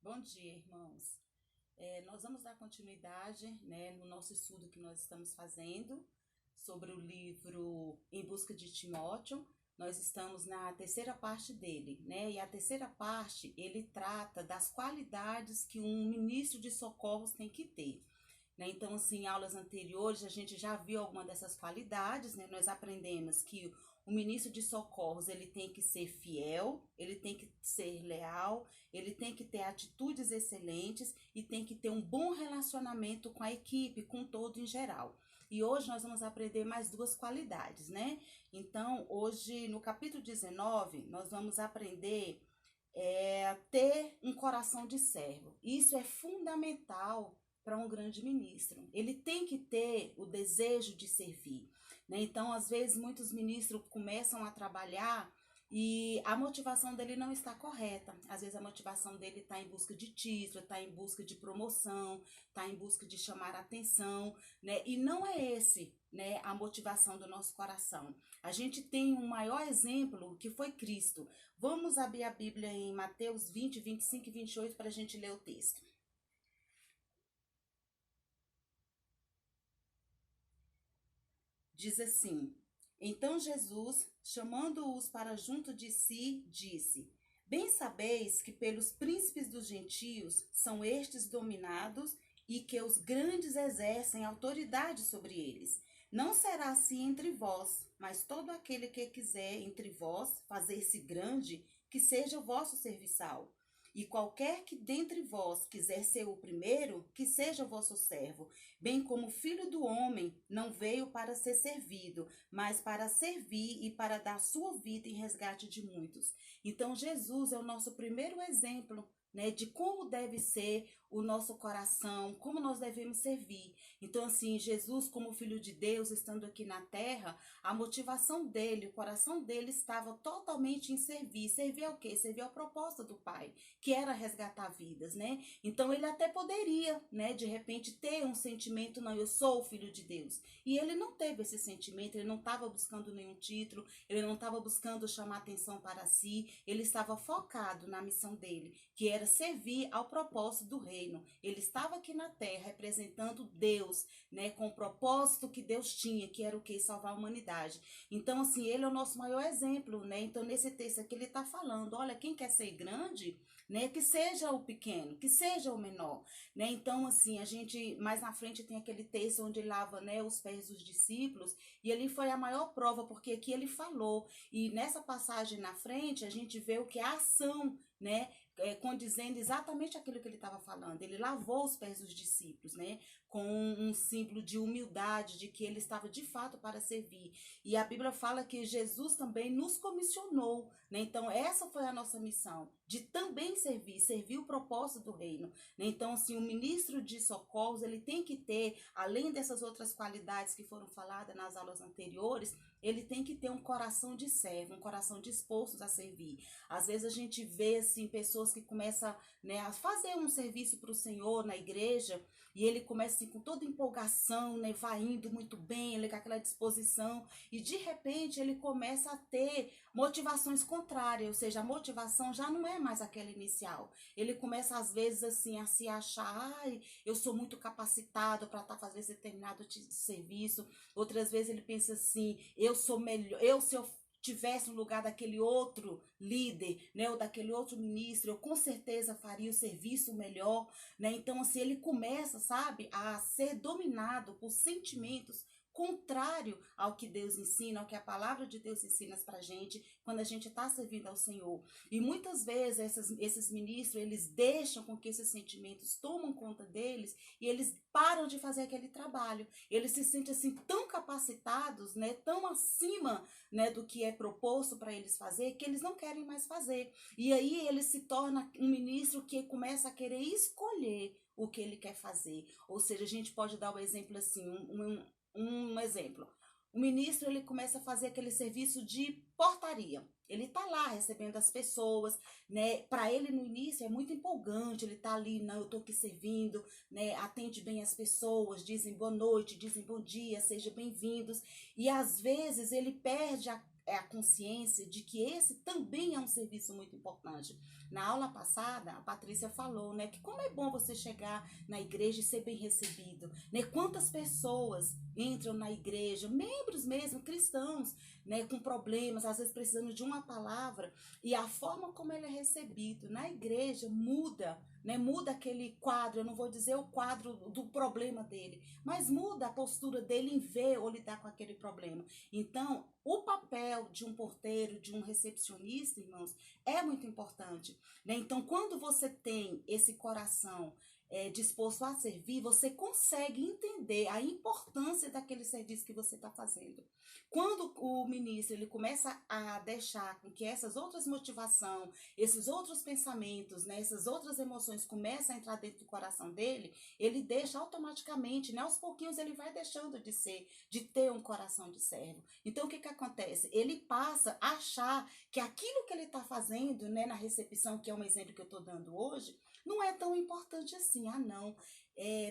Bom dia, irmãos. Nós vamos dar continuidade, né, no nosso estudo que nós estamos fazendo sobre o livro Em Busca de Timóteo. Nós estamos na terceira parte dele, né? E a terceira parte, ele trata das qualidades que um ministro de socorros tem que ter. Né? Então, assim, em aulas anteriores a gente já viu alguma dessas qualidades, né? Nós aprendemos que o ministro de socorros ele tem que ser fiel, ele tem que ser leal, ele tem que ter atitudes excelentes e tem que ter um bom relacionamento com a equipe, com todo em geral. E hoje nós vamos aprender mais duas qualidades, né? Então, hoje no capítulo 19, nós vamos aprender ter um coração de servo. Isso é fundamental para um grande ministro. Ele tem que ter o desejo de servir, né? Então, às vezes, muitos ministros começam a trabalhar e a motivação dele não está correta. Às vezes a motivação dele está em busca de título, está em busca de promoção, está em busca de chamar a atenção, né? E não é esse, né, a motivação do nosso coração. A gente tem um maior exemplo que foi Cristo. Vamos abrir a Bíblia em Mateus 20, 25 e 28 para a gente ler o texto. Diz assim: Então Jesus, chamando-os para junto de si, disse: Bem sabeis que pelos príncipes dos gentios são estes dominados e que os grandes exercem autoridade sobre eles. Não será assim entre vós, mas todo aquele que quiser entre vós fazer-se grande, que seja o vosso serviçal. E qualquer que dentre vós quiser ser o primeiro, que seja vosso servo, bem como o Filho do Homem não veio para ser servido, mas para servir e para dar sua vida em resgate de muitos. Então Jesus é o nosso primeiro exemplo, né, de como deve ser o nosso coração, como nós devemos servir. Então, assim, Jesus, como Filho de Deus, estando aqui na terra, a motivação dele, o coração dele estava totalmente em servir. Servir ao quê? Servir ao propósito do Pai, que era resgatar vidas, né? Então, ele até poderia, né, de repente ter um sentimento, não, eu sou o Filho de Deus. E ele não teve esse sentimento, ele não estava buscando nenhum título, ele não estava buscando chamar atenção para si, ele estava focado na missão dele, que era servir ao propósito do reino. Ele estava aqui na terra representando Deus, né, com o propósito que Deus tinha, que era o que? Salvar a humanidade. Então, assim, ele é o nosso maior exemplo, né? Então, nesse texto aqui ele está falando, olha, quem quer ser grande, né, que seja o pequeno, que seja o menor, né? Então, assim, a gente, mais na frente tem aquele texto onde ele lava, né, os pés dos discípulos, e ali foi a maior prova, porque aqui ele falou, e nessa passagem na frente a gente vê o que é a ação, né, condizendo exatamente aquilo que ele estava falando. Ele lavou os pés dos discípulos, né, com um símbolo de humildade, de que ele estava de fato para servir. E a Bíblia fala que Jesus também nos comissionou, né? Então essa foi a nossa missão, de também servir, servir o propósito do reino, né? Então, assim, o ministro de socorros, ele tem que ter, além dessas outras qualidades que foram faladas nas aulas anteriores, ele tem que ter um coração de servo, um coração disposto a servir. Às vezes a gente vê, assim, pessoas que começam, né, a fazer um serviço para o Senhor na igreja, e ele começa assim, com toda empolgação, né, vai indo muito bem, ele com aquela disposição, e de repente ele começa a ter motivações contrárias, ou seja, a motivação já não é mais aquela inicial. Ele começa às vezes assim a se achar, ai, eu sou muito capacitado para estar fazendo esse determinado serviço. Outras vezes ele pensa assim, eu sou melhor, eu se eu tivesse no lugar daquele outro líder, né, ou daquele outro ministro, eu com certeza faria o serviço melhor, né? Então, assim, ele começa, sabe, a ser dominado por sentimentos contrário ao que Deus ensina, ao que a palavra de Deus ensina pra gente, quando a gente está servindo ao Senhor. E muitas vezes esses ministros, eles deixam com que esses sentimentos tomam conta deles e eles param de fazer aquele trabalho. Eles se sentem assim tão capacitados, né, tão acima, né, do que é proposto para eles fazer, que eles não querem mais fazer. E aí ele se torna um ministro que começa a querer escolher o que ele quer fazer. Ou seja, a gente pode dar o exemplo assim, um exemplo. O ministro, ele começa a fazer aquele serviço de portaria. Ele tá lá recebendo as pessoas, né? Para ele no início é muito empolgante, ele tá ali, não, eu tô aqui servindo, né? Atende bem as pessoas, dizem boa noite, dizem bom dia, sejam bem-vindos. E às vezes ele perde a consciência de que esse também é um serviço muito importante. Na aula passada, a Patrícia falou, né, que como é bom você chegar na igreja e ser bem recebido, né? Quantas pessoas entram na igreja, membros mesmo, cristãos, né, com problemas, às vezes precisando de uma palavra, e a forma como ele é recebido na igreja muda, né? Muda aquele quadro, eu não vou dizer o quadro do problema dele, mas muda a postura dele em ver ou lidar com aquele problema. Então, o papel de um porteiro, de um recepcionista, irmãos, é muito importante, né? Então, quando você tem esse coração disposto a servir, você consegue entender a importância daquele serviço que você está fazendo. Quando o ministro ele começa a deixar com que essas outras motivações, esses outros pensamentos, né, essas outras emoções começam a entrar dentro do coração dele, ele deixa automaticamente, né, aos pouquinhos ele vai deixando de ter um coração de servo. Então o que que acontece? Ele passa a achar que aquilo que ele está fazendo, né, na recepção, que é um exemplo que eu estou dando hoje, não é tão importante assim. Ah, não,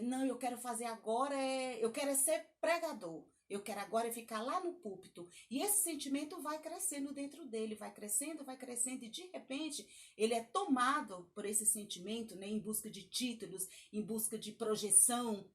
não, eu quero fazer agora, eu quero ser pregador. Eu quero agora ficar lá no púlpito. E esse sentimento vai crescendo dentro dele, vai crescendo, e de repente ele é tomado por esse sentimento, né, em busca de títulos, em busca de projeção.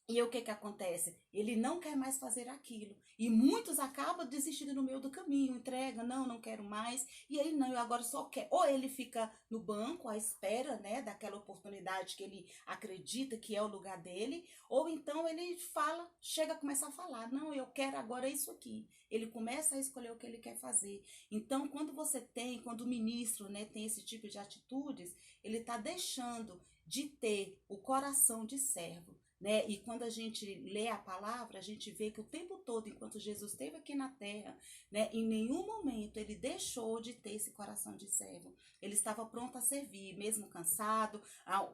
E aí, o que que acontece? Ele não quer mais fazer aquilo. E muitos acabam desistindo no meio do caminho, entrega, não, não quero mais. E aí, não, eu agora só quero. Ou ele fica no banco à espera, né, daquela oportunidade que ele acredita que é o lugar dele. Ou então ele fala, chega a começar a falar, não, eu quero agora isso aqui. Ele começa a escolher o que ele quer fazer. Então, quando o ministro, né, tem esse tipo de atitudes, ele está deixando de ter o coração de servo. Né? E quando a gente lê a palavra, a gente vê que o tempo todo, enquanto Jesus esteve aqui na terra, né, em nenhum momento ele deixou de ter esse coração de servo. Ele estava pronto a servir, mesmo cansado,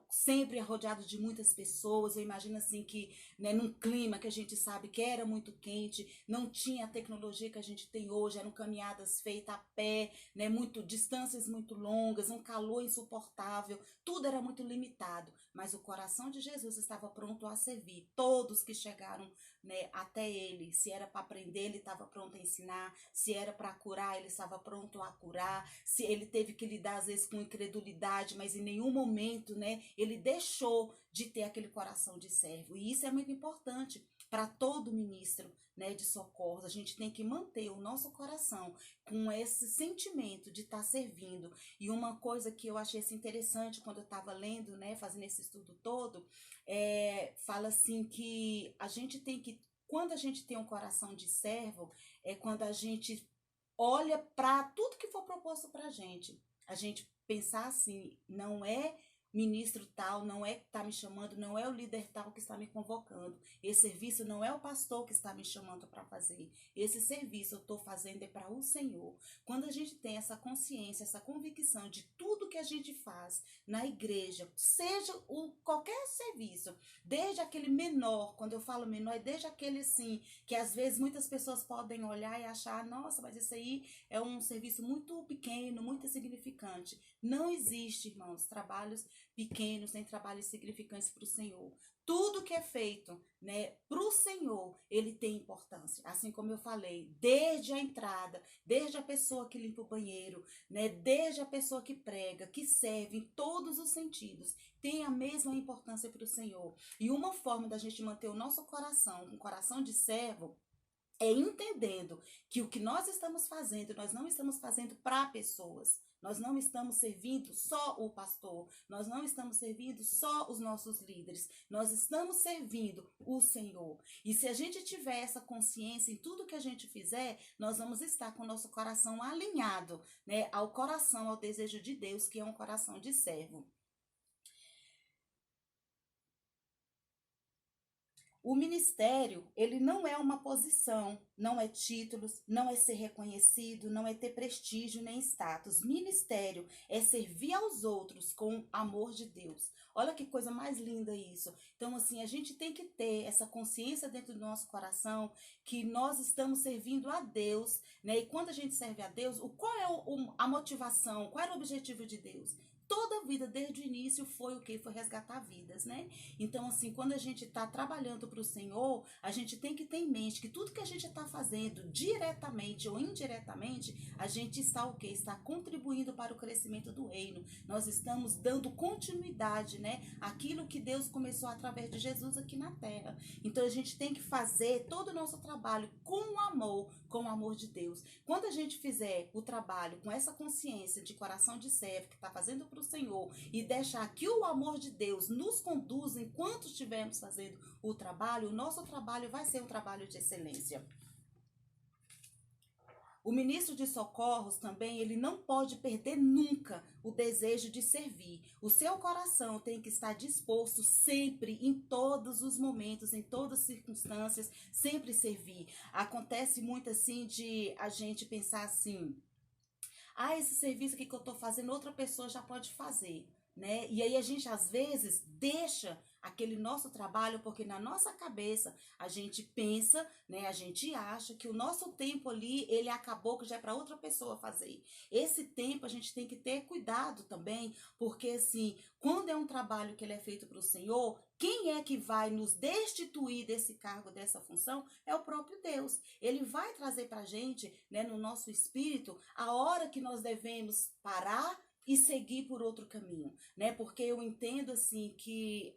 sempre rodeado de muitas pessoas. Eu imagino assim que, né, num clima que a gente sabe que era muito quente, não tinha a tecnologia que a gente tem hoje, eram caminhadas feitas a pé, né, distâncias muito longas, um calor insuportável, tudo era muito limitado. Mas o coração de Jesus estava pronto a servir. Todos que chegaram, né, até ele, se era para aprender, ele estava pronto a ensinar. Se era para curar, ele estava pronto a curar. Se ele teve que lidar às vezes com incredulidade, mas em nenhum momento, né, ele deixou de ter aquele coração de servo. E isso é muito importante para todo ministro, né, de socorro. A gente tem que manter o nosso coração com esse sentimento de estar servindo. E uma coisa que eu achei assim, interessante quando eu estava lendo, né, fazendo esse estudo todo, fala assim que a gente tem que, quando a gente tem um coração de servo, é quando a gente olha para tudo que for proposto para a gente pensar assim, não é ministro tal, não é que está me chamando, não é o líder tal que está me convocando. Esse serviço não é o pastor que está me chamando para fazer. Esse serviço eu estou fazendo é para o Senhor. Quando a gente tem essa consciência, essa convicção de tudo que a gente faz na igreja, seja qualquer serviço, desde aquele menor, quando eu falo menor, é desde aquele assim, que às vezes muitas pessoas podem olhar e achar, nossa, mas isso aí é um serviço muito pequeno, muito insignificante. Não existe, irmãos, trabalhos pequenos nem trabalhos significantes para o Senhor. Tudo que é feito, né, para o Senhor, ele tem importância. Assim como eu falei, desde a entrada, desde a pessoa que limpa o banheiro, né, desde a pessoa que prega, que serve em todos os sentidos, tem a mesma importância para o Senhor. E uma forma da gente manter o nosso coração, um coração de servo, é entendendo que o que nós estamos fazendo, nós não estamos fazendo para pessoas. Nós não estamos servindo só o pastor, nós não estamos servindo só os nossos líderes, nós estamos servindo o Senhor. E se a gente tiver essa consciência em tudo que a gente fizer, nós vamos estar com o nosso coração alinhado, né, ao coração, ao desejo de Deus, que é um coração de servo. O ministério, ele não é uma posição, não é títulos, não é ser reconhecido, não é ter prestígio nem status. Ministério é servir aos outros com amor de Deus. Olha que coisa mais linda isso. Então, assim, a gente tem que ter essa consciência dentro do nosso coração que nós estamos servindo a Deus, né? E quando a gente serve a Deus, qual é a motivação, qual era o objetivo de Deus? toda a vida, desde o início, foi o que? Foi resgatar vidas, né? Então, assim, quando a gente está trabalhando para o Senhor, a gente tem que ter em mente que tudo que a gente está fazendo, diretamente ou indiretamente, a gente está o quê? Está contribuindo para o crescimento do reino. Nós estamos dando continuidade, né? Aquilo que Deus começou através de Jesus aqui na terra. Então, a gente tem que fazer todo o nosso trabalho com o amor de Deus. Quando a gente fizer o trabalho com essa consciência de coração de servo que está fazendo para o Senhor e deixar que o amor de Deus nos conduza enquanto estivermos fazendo o trabalho, o nosso trabalho vai ser um trabalho de excelência. O ministro de socorros também, ele não pode perder nunca o desejo de servir. O seu coração tem que estar disposto sempre, em todos os momentos, em todas as circunstâncias, sempre servir. Acontece muito assim de a gente pensar assim, esse serviço aqui que eu estou fazendo, outra pessoa já pode fazer, né? E aí a gente às vezes deixa aquele nosso trabalho porque na nossa cabeça a gente pensa, né? A gente acha que o nosso tempo ali ele acabou, que já é para outra pessoa fazer. Esse tempo a gente tem que ter cuidado também, porque assim, quando é um trabalho que ele é feito para o Senhor, quem é que vai nos destituir desse cargo, dessa função? É o próprio Deus. Ele vai trazer para a gente, né, no nosso espírito, a hora que nós devemos parar e seguir por outro caminho, né? Porque eu entendo assim que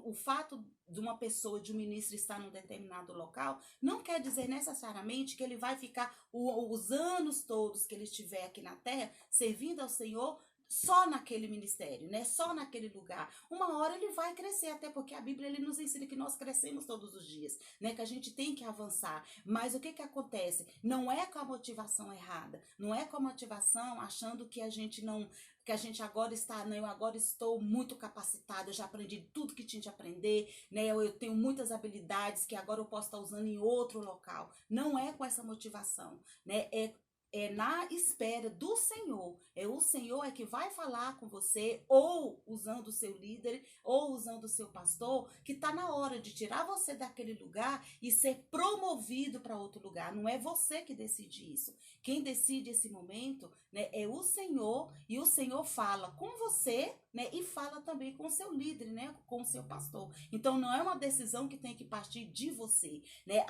o fato de uma pessoa, de um ministro estar num determinado local, não quer dizer necessariamente que ele vai ficar os anos todos que ele estiver aqui na terra servindo ao Senhor só naquele ministério, né? Só naquele lugar. Uma hora ele vai crescer, até porque a Bíblia ele nos ensina que nós crescemos todos os dias, né? Que a gente tem que avançar. Mas o que acontece? Não é com a motivação errada, não é com a motivação achando que a gente não, que a gente agora está, não, eu agora estou muito capacitada, eu já aprendi tudo que tinha de aprender, né? Eu tenho muitas habilidades que agora eu posso estar usando em outro local. Não é com essa motivação, né? É na espera do Senhor. É o Senhor é que vai falar com você, ou usando o seu líder, ou usando o seu pastor, que está na hora de tirar você daquele lugar e ser promovido para outro lugar. Não é você que decide isso. Quem decide esse momento, né, é o Senhor, e o Senhor fala com você, né, e fala também com o seu líder, né, com o seu pastor. Então não é uma decisão que tem que partir de você, né?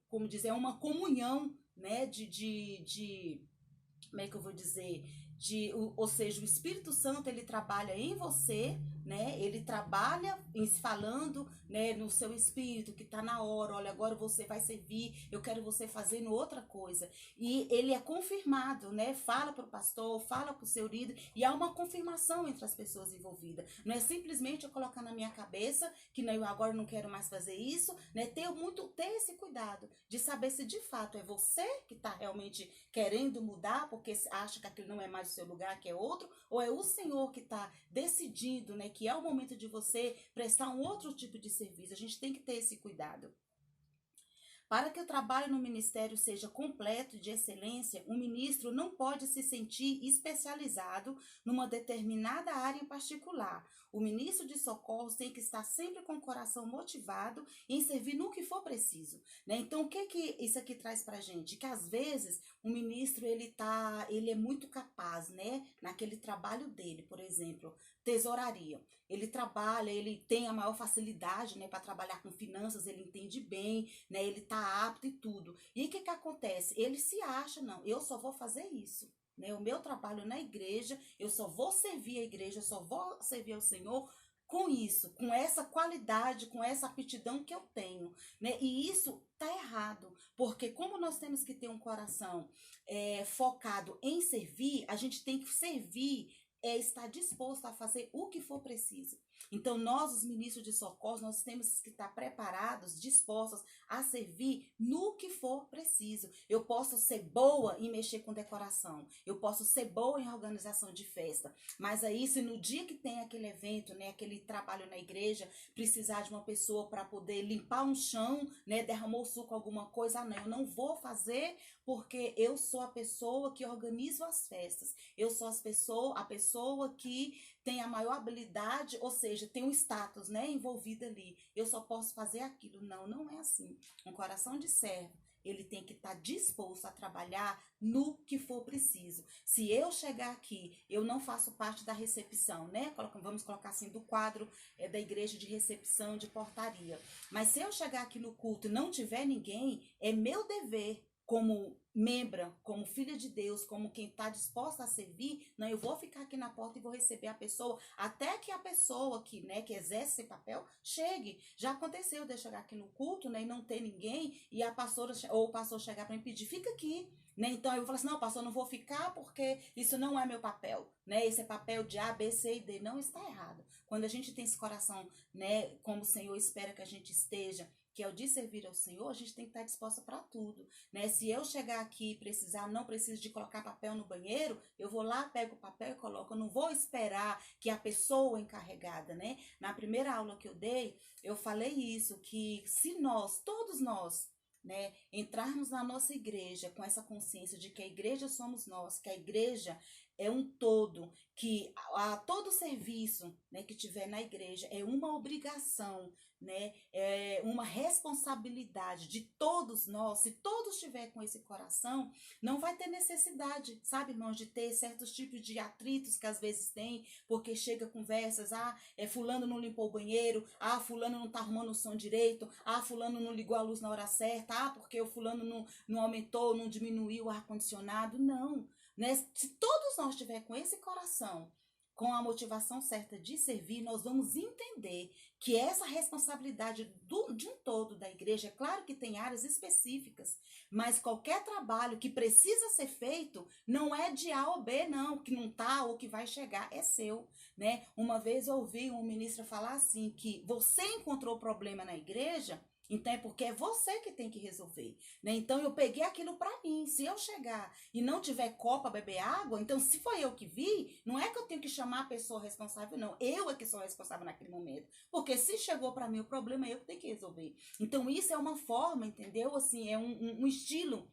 Como dizer, é uma comunhão, né, como é que eu vou dizer, ou seja, o Espírito Santo ele trabalha em você, né? Ele trabalha falando, né, no seu espírito que está na hora, olha, agora você vai servir, eu quero você fazendo outra coisa. E ele é confirmado, né? Fala para o pastor, fala para o seu líder, e há uma confirmação entre as pessoas envolvidas. Não é simplesmente eu colocar na minha cabeça que não, eu agora não quero mais fazer isso, né? Ter esse cuidado de saber se de fato é você que está realmente querendo mudar, porque acha que aquele não é mais o seu lugar, que é outro, ou é o Senhor que está decidindo, né, que é o momento de você prestar um outro tipo de serviço. A gente tem que ter esse cuidado. Para que o trabalho no ministério seja completo e de excelência, o ministro não pode se sentir especializado numa determinada área em particular. O ministro de socorros tem que estar sempre com o coração motivado em servir no que for preciso, né? Então, o que isso aqui traz pra gente? Que às vezes o ministro ele é muito capaz, né? Naquele trabalho dele, por exemplo, tesouraria. Ele trabalha, ele tem a maior facilidade, né, para trabalhar com finanças, ele entende bem, né, ele tá apto e tudo. E o que acontece? Ele se acha, não, eu só vou fazer isso, né? O meu trabalho na igreja, eu só vou servir a igreja, eu só vou servir ao Senhor com isso, com essa qualidade, com essa aptidão que eu tenho, né? E isso tá errado, porque como nós temos que ter um coração focado em servir, a gente tem que servir, estar disposto a fazer o que for preciso. Então, nós, os ministros de socorro, nós temos que estar preparados, dispostos a servir no que for preciso. Eu posso ser boa em mexer com decoração, eu posso ser boa em organização de festa, mas aí, se no dia que tem aquele evento, né, aquele trabalho na igreja, precisar de uma pessoa para poder limpar um chão, né, derramou suco, alguma coisa, não, eu não vou fazer porque eu sou a pessoa que organizo as festas, eu sou a pessoa que tem a maior habilidade, ou seja, tem um status, né, envolvido ali. Eu só posso fazer aquilo. Não, não é assim. Um coração de servo, ele tem que estar disposto a trabalhar no que for preciso. Se eu chegar aqui, eu não faço parte da recepção, né? Vamos colocar assim, do quadro da igreja de recepção, de portaria. Mas se eu chegar aqui no culto e não tiver ninguém, é meu dever como membra, como filha de Deus, como quem está disposta a servir, não, eu vou ficar aqui na porta e vou receber a pessoa, até que a pessoa que, né, que exerce esse papel chegue. Já aconteceu de eu chegar aqui no culto, né, e não ter ninguém, e a pastora ou o pastor chegar para me pedir, fica aqui, né? Então eu vou falar assim, não, pastor, não vou ficar porque isso não é meu papel, né? Esse é papel de A, B, C e D. Não, está errado. Quando a gente tem esse coração, né, como o Senhor espera que a gente esteja, que é o de servir ao Senhor, a gente tem que estar disposta para tudo, né? Se eu chegar aqui e precisar, não preciso de colocar papel no banheiro, eu vou lá, pego o papel e coloco. Eu não vou esperar que a pessoa encarregada, né? Na primeira aula que eu dei, eu falei isso, que se nós, todos nós, né, entrarmos na nossa igreja com essa consciência de que a igreja somos nós, que a igreja é um todo, que a todo serviço, né, que tiver na igreja é uma obrigação, né, é uma responsabilidade de todos nós. Se todos estiver com esse coração, não vai ter necessidade, sabe, irmãos, de ter certos tipos de atritos que às vezes tem, porque chega conversas, fulano não limpou o banheiro, fulano não tá arrumando o som direito, fulano não ligou a luz na hora certa, porque o fulano não aumentou, não diminuiu o ar-condicionado. Não, né? Se todos nós estiver com esse coração, com a motivação certa de servir, nós vamos entender que essa responsabilidade de um todo da igreja, é claro que tem áreas específicas, mas qualquer trabalho que precisa ser feito não é de A ou B, não, que não tá ou que vai chegar, é seu, né? Uma vez eu ouvi um ministro falar assim, que você encontrou problema na igreja, então é porque é você que tem que resolver, né? Então eu peguei aquilo para mim. Se eu chegar e não tiver copo para beber água, então se foi eu que vi, não é que eu tenho que chamar a pessoa responsável, não. Eu é que sou responsável naquele momento. Porque se chegou para mim o problema, é eu que tenho que resolver. Então isso é uma forma, entendeu? Assim, é um estilo,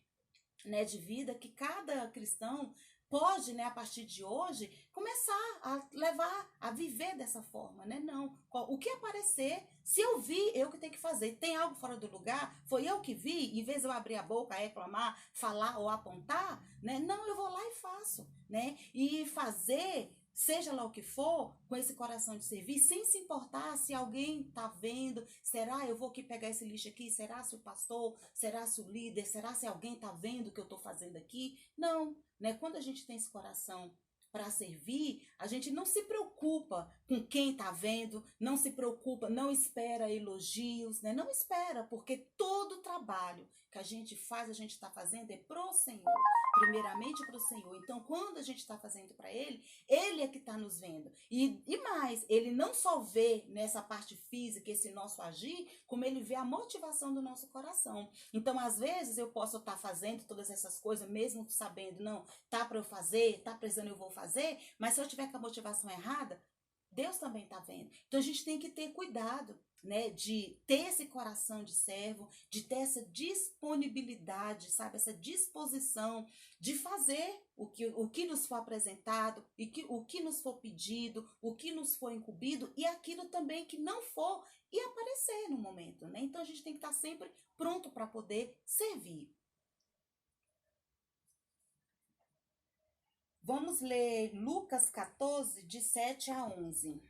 né, de vida que cada cristão pode, né, a partir de hoje, começar a levar, a viver dessa forma, né? Não, o que aparecer, se eu vi, eu que tenho que fazer. Tem algo fora do lugar? Foi eu que vi? Em vez de eu abrir a boca, reclamar, falar ou apontar, né? Não, eu vou lá e faço, né? E fazer, seja lá o que for, com esse coração de servir, sem se importar se alguém tá vendo, será eu vou aqui pegar esse lixo aqui, será se o pastor, será se o líder, será se alguém tá vendo o que eu tô fazendo aqui? Não, né? Quando a gente tem esse coração para servir, a gente não se preocupa com quem tá vendo, não se preocupa, não espera elogios, né? Não espera, porque todo trabalho que a gente faz, a gente está fazendo é pro Senhor, primeiramente pro Senhor. Então, quando a gente está fazendo para Ele é que está nos vendo. E mais, Ele não só vê nessa parte física, esse nosso agir, como Ele vê a motivação do nosso coração. Então, às vezes, eu posso estar fazendo todas essas coisas, mesmo sabendo, não, tá para eu fazer, tá precisando, eu vou fazer, mas se eu tiver com a motivação errada, Deus também está vendo. Então, a gente tem que ter cuidado, né, de ter esse coração de servo, de ter essa disponibilidade, sabe, essa disposição de fazer o que nos for apresentado, o que nos for pedido, o que nos for incumbido e aquilo também que não for e aparecer no momento, né? Então a gente tem que estar sempre pronto para poder servir. Vamos ler Lucas 14, de 7 a 11.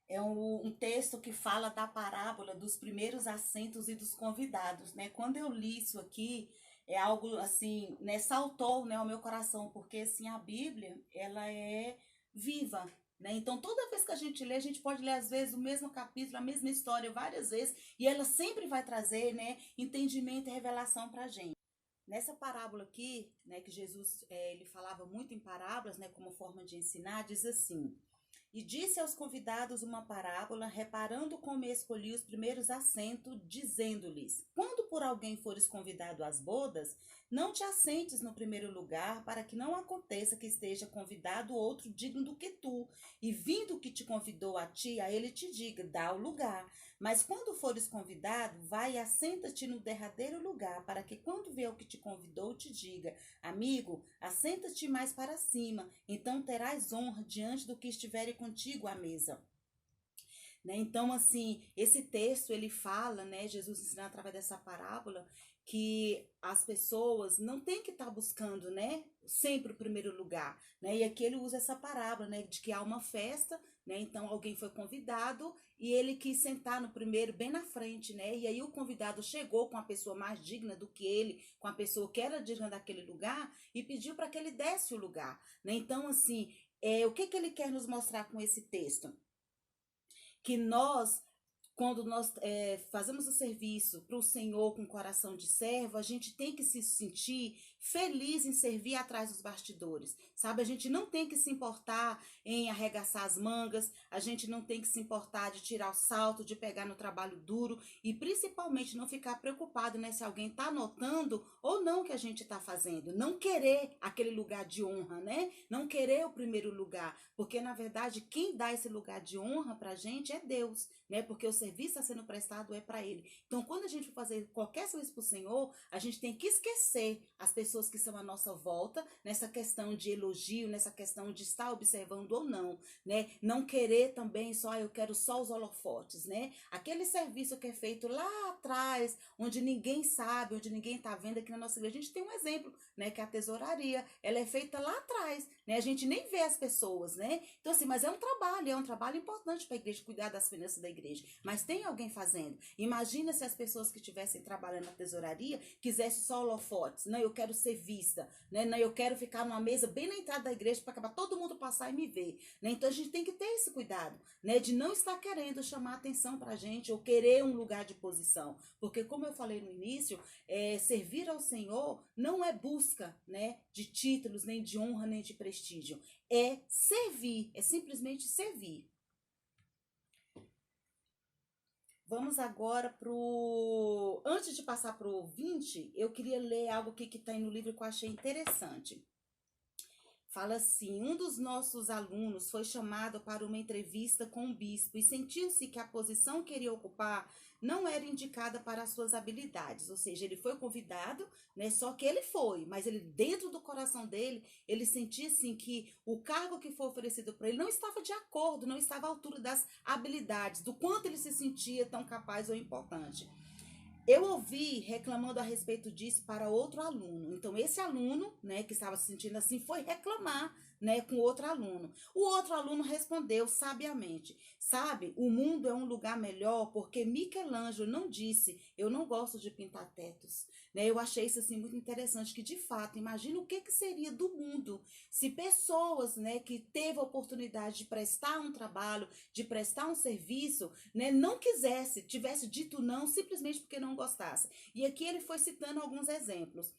É um texto que fala da parábola dos primeiros assentos e dos convidados, né? Quando eu li isso aqui, é algo assim, né, saltou, né, ao meu coração, porque assim a Bíblia, ela é viva, né? Então toda vez que a gente lê, a gente pode ler às vezes o mesmo capítulo, a mesma história várias vezes, e ela sempre vai trazer, né, entendimento e revelação para a gente. Nessa parábola aqui, né, que Jesus ele falava muito em parábolas, né, como forma de ensinar, diz assim: E disse aos convidados uma parábola, reparando como escolhi os primeiros assentos, dizendo-lhes: quando por alguém fores convidado às bodas, não te assentes no primeiro lugar, para que não aconteça que esteja convidado outro digno do que tu, e vindo que te convidou a ti, a ele te diga: dá o lugar. Mas quando fores convidado, vai e assenta-te no derradeiro lugar, para que quando vier o que te convidou, te diga: amigo, assenta-te mais para cima, então terás honra diante do que estiverem contigo à mesa. Né? Então, assim, esse texto ele fala, né, Jesus ensina através dessa parábola, que as pessoas não têm que estar buscando, né, sempre o primeiro lugar, né? E aqui ele usa essa parábola, né, de que há uma festa, né? Então alguém foi convidado e ele quis sentar no primeiro, bem na frente, né? E aí o convidado chegou com a pessoa mais digna do que ele, com a pessoa que era digna daquele lugar e pediu para que ele desse o lugar, né? Então, assim, o que que ele quer nos mostrar com esse texto? Que nós, quando nós fazemos o serviço para o Senhor com coração de servo, a gente tem que se sentir feliz em servir atrás dos bastidores, sabe? A gente não tem que se importar em arregaçar as mangas, a gente não tem que se importar de tirar o salto, de pegar no trabalho duro e principalmente não ficar preocupado, né, se alguém está notando ou não o que a gente está fazendo. Não querer aquele lugar de honra, né? Não querer o primeiro lugar, porque na verdade quem dá esse lugar de honra para a gente é Deus, né? Porque o serviço está sendo prestado é para Ele. Então, quando a gente for fazer qualquer serviço para o Senhor, a gente tem que esquecer as pessoas que estão à nossa volta, nessa questão de elogio, nessa questão de estar observando ou não, né? Não querer também só, eu quero só os holofotes, né? Aquele serviço que é feito lá atrás, onde ninguém sabe, onde ninguém está vendo, aqui na nossa igreja, a gente tem um exemplo, né? Que é a tesouraria, ela é feita lá atrás, né? A gente nem vê as pessoas, né? Então, assim, mas é um trabalho importante para a igreja cuidar das finanças da igreja, mas tem alguém fazendo. Imagina se as pessoas que estivessem trabalhando na tesouraria quisessem só holofotes. Não, eu quero ser vista, né? Não, eu quero ficar numa mesa bem na entrada da igreja para acabar todo mundo passar e me ver, né? Então a gente tem que ter esse cuidado, né? De não estar querendo chamar atenção para a gente ou querer um lugar de posição, porque como eu falei no início, servir ao Senhor não é busca, né? De títulos, nem de honra, nem de prestígio. É servir, é simplesmente servir. Vamos agora pro... Antes de passar pro 20, eu queria ler algo aqui que está no livro que eu achei interessante. Fala assim: um dos nossos alunos foi chamado para uma entrevista com o bispo e sentiu-se que a posição que iria ocupar não era indicada para as suas habilidades. Ou seja, ele foi convidado, né? Só que ele foi, mas ele, dentro do coração dele, ele sentia assim que o cargo que foi oferecido para ele não estava de acordo, não estava à altura das habilidades, do quanto ele se sentia tão capaz ou importante. Eu ouvi reclamando a respeito disso para outro aluno. Então, esse aluno, né, que estava se sentindo assim, foi reclamar, né, com outro aluno. O outro aluno respondeu sabiamente: sabe, o mundo é um lugar melhor porque Michelangelo não disse, eu não gosto de pintar tetos. Né? Eu achei isso assim muito interessante, que de fato, imagina o que, que seria do mundo se pessoas, né, que teve a oportunidade de prestar um trabalho, de prestar um serviço, né, não quisesse, tivesse dito não simplesmente porque não gostasse. E aqui ele foi citando alguns exemplos.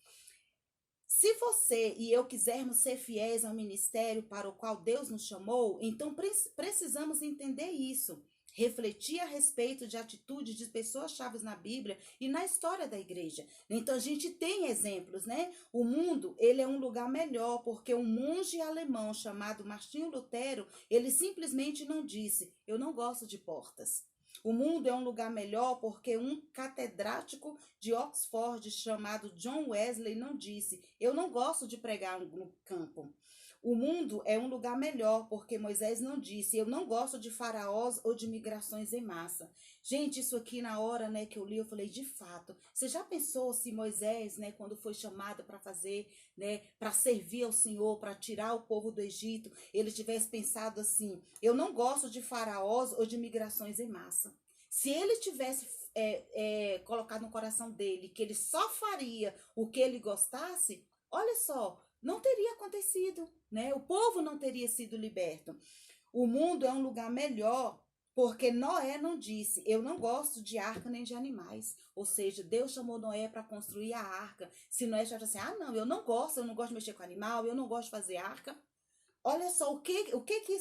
Se você e eu quisermos ser fiéis ao ministério para o qual Deus nos chamou, então precisamos entender isso. Refletir a respeito de atitudes de pessoas chaves na Bíblia e na história da igreja. Então a gente tem exemplos, né? O mundo, ele é um lugar melhor porque um monge alemão chamado Martinho Lutero, ele simplesmente não disse: eu não gosto de portas. O mundo é um lugar melhor porque um catedrático de Oxford chamado John Wesley não disse: eu não gosto de pregar no campo. O mundo é um lugar melhor porque Moisés não disse: eu não gosto de faraós ou de migrações em massa. Gente, isso aqui na hora, né, que eu li, eu falei: de fato, você já pensou se Moisés, né, quando foi chamado para fazer, né, para servir ao Senhor, para tirar o povo do Egito, ele tivesse pensado assim: eu não gosto de faraós ou de migrações em massa. Se ele tivesse colocado no coração dele que ele só faria o que ele gostasse, olha só, não teria acontecido, né? O povo não teria sido liberto. O mundo é um lugar melhor porque Noé não disse: eu não gosto de arca nem de animais. Ou seja, Deus chamou Noé para construir a arca. Se Noé já assim: ah, não, eu não gosto de mexer com animal, eu não gosto de fazer arca. olha só que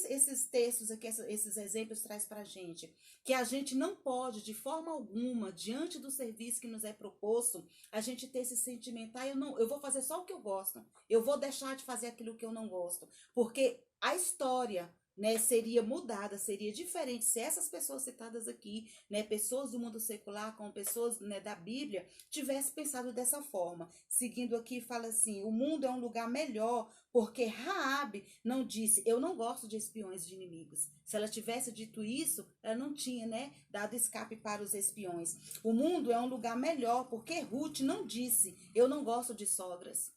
esses textos aqui, esses exemplos traz pra gente. Que a gente não pode, de forma alguma, diante do serviço que nos é proposto, a gente ter esse sentimento, eu vou fazer só o que eu gosto. Eu vou deixar de fazer aquilo que eu não gosto. Porque a história, né, seria mudada, seria diferente se essas pessoas citadas aqui, né, pessoas do mundo secular, como pessoas, né, da Bíblia, tivessem pensado dessa forma. Seguindo aqui, fala assim: o mundo é um lugar melhor porque Raabe não disse, eu não gosto de espiões de inimigos. Se ela tivesse dito isso, ela não tinha, né, dado escape para os espiões. O mundo é um lugar melhor porque Ruth não disse, eu não gosto de sogras.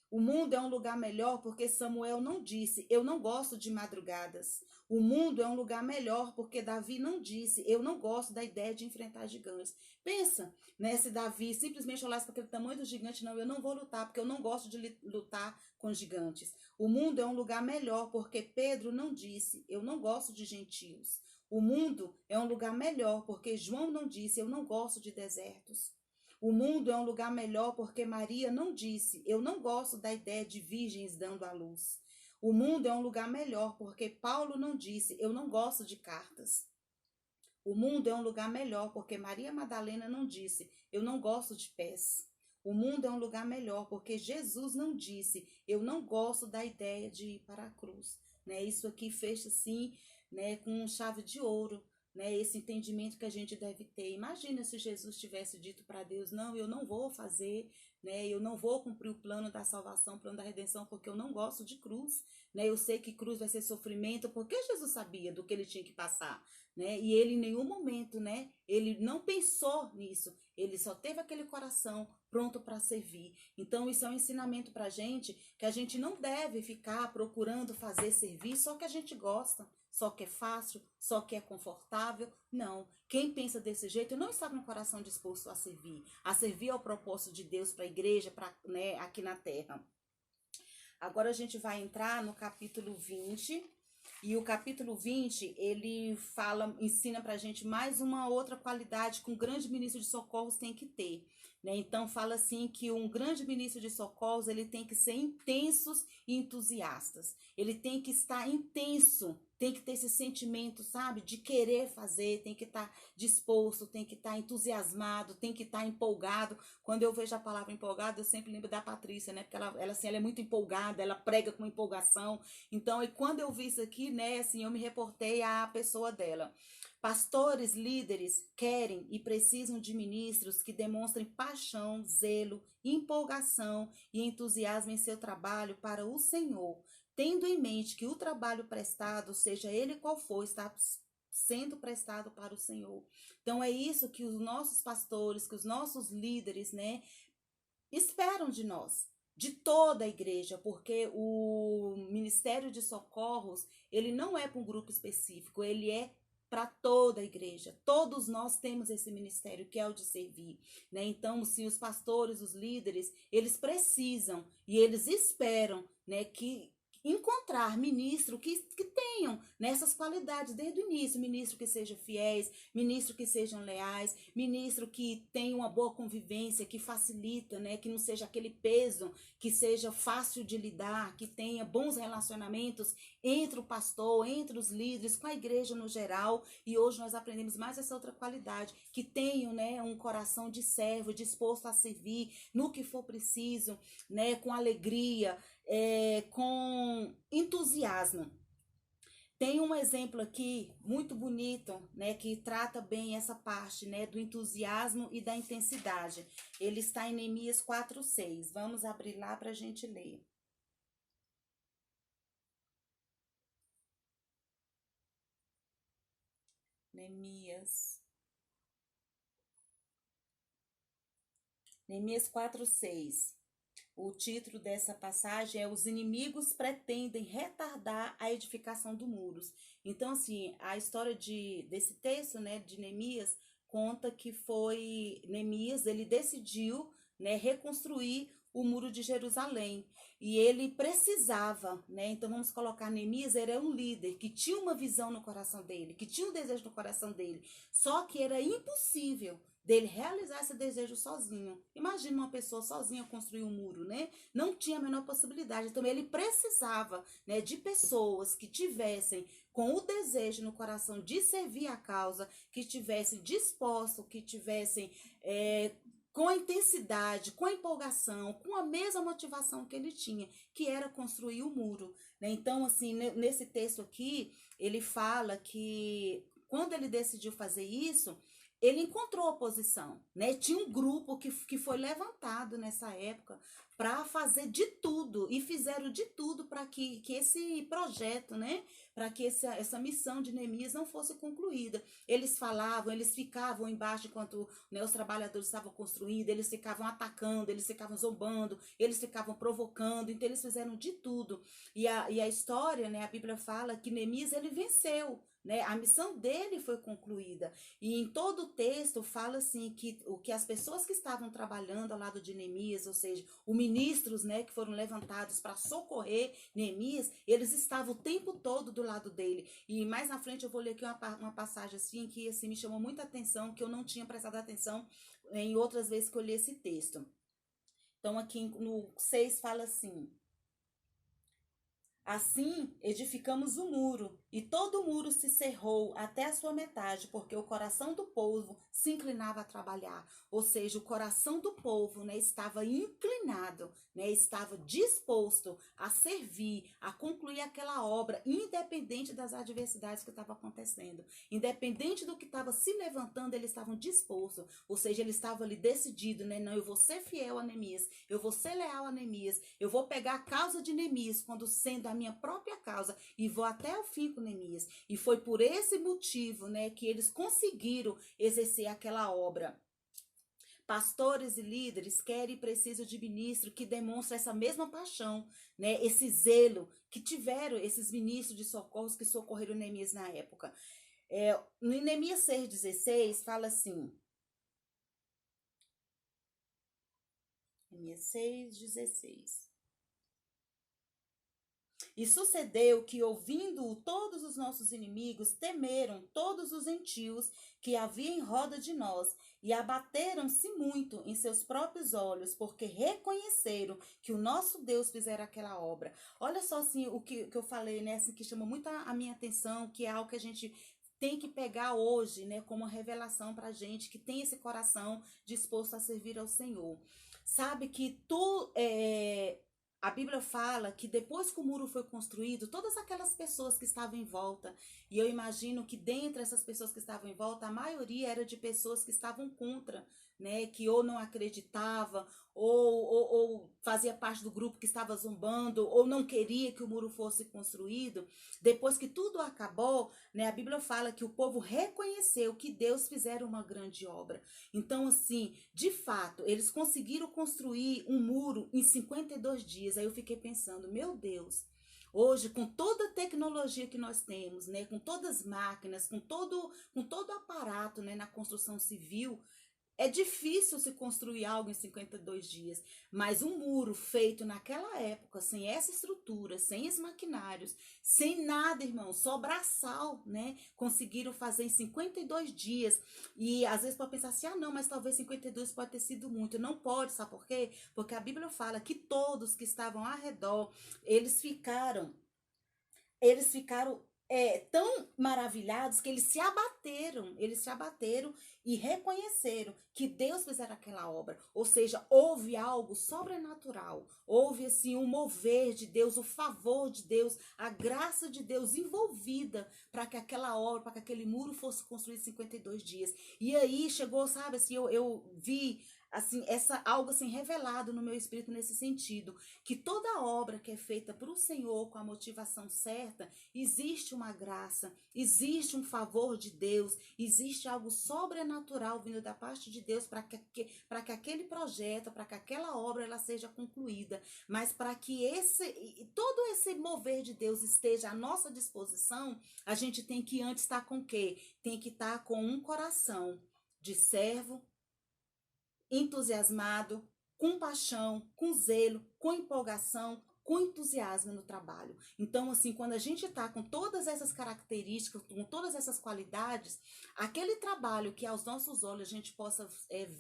O mundo é um lugar melhor porque Samuel não disse, eu não gosto de madrugadas. O mundo é um lugar melhor porque Davi não disse, eu não gosto da ideia de enfrentar gigantes. Pensa, né, se Davi simplesmente olhasse para aquele tamanho do gigante, não, eu não vou lutar porque eu não gosto de lutar com gigantes. O mundo é um lugar melhor porque Pedro não disse, eu não gosto de gentios. O mundo é um lugar melhor porque João não disse, eu não gosto de desertos. O mundo é um lugar melhor porque Maria não disse, eu não gosto da ideia de virgens dando à luz. O mundo é um lugar melhor porque Paulo não disse, eu não gosto de cartas. O mundo é um lugar melhor porque Maria Madalena não disse, eu não gosto de pés. O mundo é um lugar melhor porque Jesus não disse, eu não gosto da ideia de ir para a cruz. Né? Isso aqui fecha assim, né, com chave de ouro. Né, esse entendimento que a gente deve ter. Imagina se Jesus tivesse dito para Deus, não, eu não vou fazer, né, eu não vou cumprir o plano da salvação, o plano da redenção, porque eu não gosto de cruz, né, eu sei que cruz vai ser sofrimento, porque Jesus sabia do que ele tinha que passar, né, e ele em nenhum momento, né, ele não pensou nisso, ele só teve aquele coração pronto para servir. Então isso é um ensinamento para a gente, que a gente não deve ficar procurando fazer servir só que a gente gosta, só que é fácil, só que é confortável. Não. Quem pensa desse jeito não está com o coração disposto a servir ao propósito de Deus para a igreja, né, aqui na terra. Agora a gente vai entrar no capítulo 20. E o capítulo 20, ele ensina pra gente mais uma outra qualidade que um grande ministro de socorros tem que ter. Né? Então fala assim que um grande ministro de socorros, ele tem que ser intensos e entusiastas. Ele tem que estar intenso, tem que ter esse sentimento, sabe, de querer fazer, tem que estar disposto, tem que estar entusiasmado, tem que estar empolgado. Quando eu vejo a palavra empolgado, eu sempre lembro da Patrícia, né? Porque ela é muito empolgada, ela prega com empolgação. Então, e quando eu vi isso aqui, né, assim, eu me reportei à pessoa dela. Pastores, líderes querem e precisam de ministros que demonstrem paixão, zelo, empolgação e entusiasmo em seu trabalho para o Senhor, tendo em mente que o trabalho prestado, seja ele qual for, está sendo prestado para o Senhor. Então é isso que os nossos pastores, que os nossos líderes, né, esperam de nós, de toda a igreja, porque o Ministério de Socorros, ele não é para um grupo específico, ele é para toda a igreja. Todos nós temos esse ministério que é o de servir, né? Então, se os pastores, os líderes, eles precisam e eles esperam, né, que encontrar ministro que tenham nessas qualidades desde o início, ministro que sejam fiéis, ministro que sejam leais, ministro que tenha uma boa convivência, que facilita, né, que não seja aquele peso, que seja fácil de lidar, que tenha bons relacionamentos entre o pastor, entre os líderes, com a igreja no geral. E hoje nós aprendemos mais essa outra qualidade, que tenham, né, um coração de servo, disposto a servir no que for preciso, né, com alegria, com entusiasmo. Tem um exemplo aqui muito bonito, né, que trata bem essa parte, né, do entusiasmo e da intensidade. Ele está em Neemias 4:6. Vamos abrir lá para a gente ler. Neemias 4:6. O título dessa passagem é Os inimigos pretendem retardar a edificação do muros. Então, assim, a história desse texto, né, de Neemias, conta que foi Neemias, ele decidiu, né, reconstruir o muro de Jerusalém. E ele precisava, né? Então vamos colocar Neemias, ele era um líder que tinha uma visão no coração dele, que tinha um desejo no coração dele. Só que era impossível, dele realizar esse desejo sozinho. Imagina uma pessoa sozinha construir um muro, né? Não tinha a menor possibilidade. Então ele precisava, né, de pessoas que tivessem com o desejo no coração de servir a causa, que tivessem disposto, que tivessem com a intensidade, com a empolgação, com a mesma motivação que ele tinha, que era construir o muro, né? Então, assim, nesse texto aqui, ele fala que quando ele decidiu fazer isso, ele encontrou oposição, né? Tinha um grupo que foi levantado nessa época para fazer de tudo, e fizeram de tudo para que esse projeto, né? Para que essa missão de Neemias não fosse concluída. Eles falavam, eles ficavam embaixo enquanto, né, os trabalhadores estavam construindo, eles ficavam atacando, eles ficavam zombando, eles ficavam provocando, então eles fizeram de tudo. E a história, né, a Bíblia fala que Neemias, ele venceu, né? A missão dele foi concluída. E em todo o texto fala assim que as pessoas que estavam trabalhando ao lado de Neemias, ou seja, os ministros, né, que foram levantados para socorrer Neemias, eles estavam o tempo todo do lado dele. E mais na frente eu vou ler aqui uma passagem assim que assim me chamou muita atenção, que eu não tinha prestado atenção em outras vezes que eu li esse texto. Então aqui no 6 fala assim: assim edificamos o muro, e todo o muro se cerrou até a sua metade, porque o coração do povo se inclinava a trabalhar. Ou seja, o coração do povo, né, estava inclinado, né, estava disposto a servir, a concluir aquela obra, independente das adversidades que estavam acontecendo. Independente do que estava se levantando, eles estavam dispostos. Ou seja, eles estavam ali decididos, né? Não, eu vou ser fiel a Neemias, eu vou ser leal a Neemias, eu vou pegar a causa de Neemias quando sendo a minha própria causa e vou até o fim com Neemias. E foi por esse motivo, né, que eles conseguiram exercer aquela obra. Pastores e líderes querem e precisam de ministro que demonstra essa mesma paixão, né, esse zelo que tiveram esses ministros de socorros que socorreram Neemias na época. No Neemias 6,16 fala assim, Neemias 6,16. E sucedeu que, ouvindo-o, todos os nossos inimigos temeram todos os gentios que havia em roda de nós, e abateram-se muito em seus próprios olhos, porque reconheceram que o nosso Deus fizera aquela obra. Olha só assim, o que eu falei, né, assim, que chamou muito a minha atenção, que é algo que a gente tem que pegar hoje, né, como uma revelação para a gente que tem esse coração disposto a servir ao Senhor. Sabe que a Bíblia fala que depois que o muro foi construído, todas aquelas pessoas que estavam em volta, e eu imagino que dentre essas pessoas que estavam em volta, a maioria era de pessoas que estavam contra, né, que ou não acreditava, ou fazia parte do grupo que estava zombando, ou não queria que o muro fosse construído. Depois que tudo acabou, né, a Bíblia fala que o povo reconheceu que Deus fizera uma grande obra. Então, assim, de fato, eles conseguiram construir um muro em 52 dias. Aí eu fiquei pensando, meu Deus, hoje, com toda a tecnologia que nós temos, né, com todas as máquinas, com todo o aparato, né, na construção civil, é difícil se construir algo em 52 dias, mas um muro feito naquela época, sem essa estrutura, sem os maquinários, sem nada, irmão, só braçal, né? Conseguiram fazer em 52 dias. E às vezes pode pensar assim, ah não, mas talvez 52 pode ter sido muito. Não pode, sabe por quê? Porque a Bíblia fala que todos que estavam ao redor, eles ficaram tão maravilhados que eles se abateram e reconheceram que Deus fizera aquela obra. Ou seja, houve algo sobrenatural, houve assim um mover de Deus, o favor de Deus, a graça de Deus envolvida para que aquela obra, para que aquele muro fosse construído em 52 dias. E aí chegou, sabe, assim, eu vi assim, algo assim revelado no meu espírito nesse sentido, que toda obra que é feita para o Senhor com a motivação certa, existe uma graça, existe um favor de Deus, existe algo sobrenatural vindo da parte de Deus para que aquele projeto, para que aquela obra ela seja concluída. Mas para que todo esse mover de Deus esteja à nossa disposição, a gente tem que antes estar com o quê? Tem que estar com um coração de servo, entusiasmado, com paixão, com zelo, com empolgação, com entusiasmo no trabalho. Então, assim, quando a gente está com todas essas características, com todas essas qualidades, aquele trabalho que aos nossos olhos a gente possa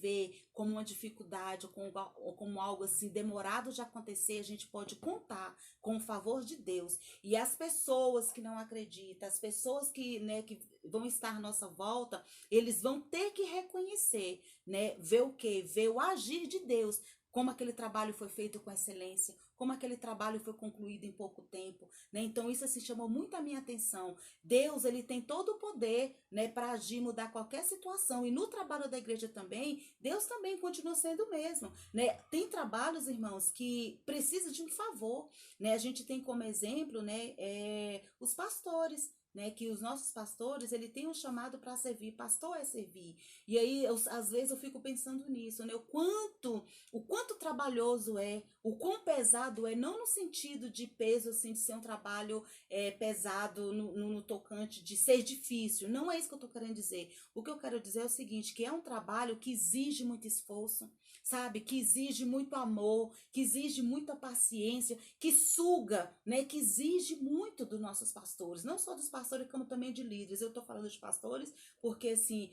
ver como uma dificuldade, ou como algo assim demorado de acontecer, a gente pode contar com o favor de Deus. E as pessoas que não acreditam, as pessoas que, né, que vão estar à nossa volta, eles vão ter que reconhecer, né, ver o quê? Ver o agir de Deus, como aquele trabalho foi feito com excelência, como aquele trabalho foi concluído em pouco tempo, né? Então isso assim chamou muito a minha atenção. Deus, ele tem todo o poder, né, para agir, mudar qualquer situação. E no trabalho da igreja também, Deus também continua sendo o mesmo, né? Tem trabalhos, irmãos, que precisa de um favor, né? A gente tem como exemplo, né, os pastores, né, que os nossos pastores, ele tem um chamado para servir, pastor é servir. E aí, às vezes eu fico pensando nisso, né, o quanto trabalhoso é, o quão pesado é, não no sentido de peso, assim, de ser um trabalho pesado no tocante de ser difícil, não é isso que eu tô querendo dizer. O que eu quero dizer é o seguinte, que é um trabalho que exige muito esforço, sabe, que exige muito amor, que exige muita paciência, que suga, né, que exige muito dos nossos pastores, não só dos pastores, como também de líderes. Eu tô falando de pastores porque, assim,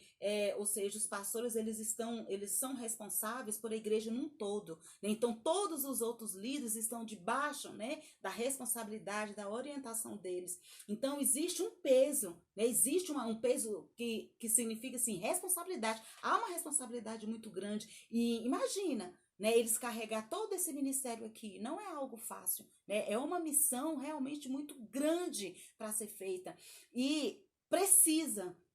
ou seja, os pastores, eles são responsáveis por a igreja num todo, né? Então, todos os outros líderes estão debaixo, né, da responsabilidade, da orientação deles. Então, existe um peso, né? Existe um peso que significa, assim, responsabilidade. Há uma responsabilidade muito grande. E imagina, né, eles carregar todo esse ministério aqui, não é algo fácil, né? É uma missão realmente muito grande para ser feita. E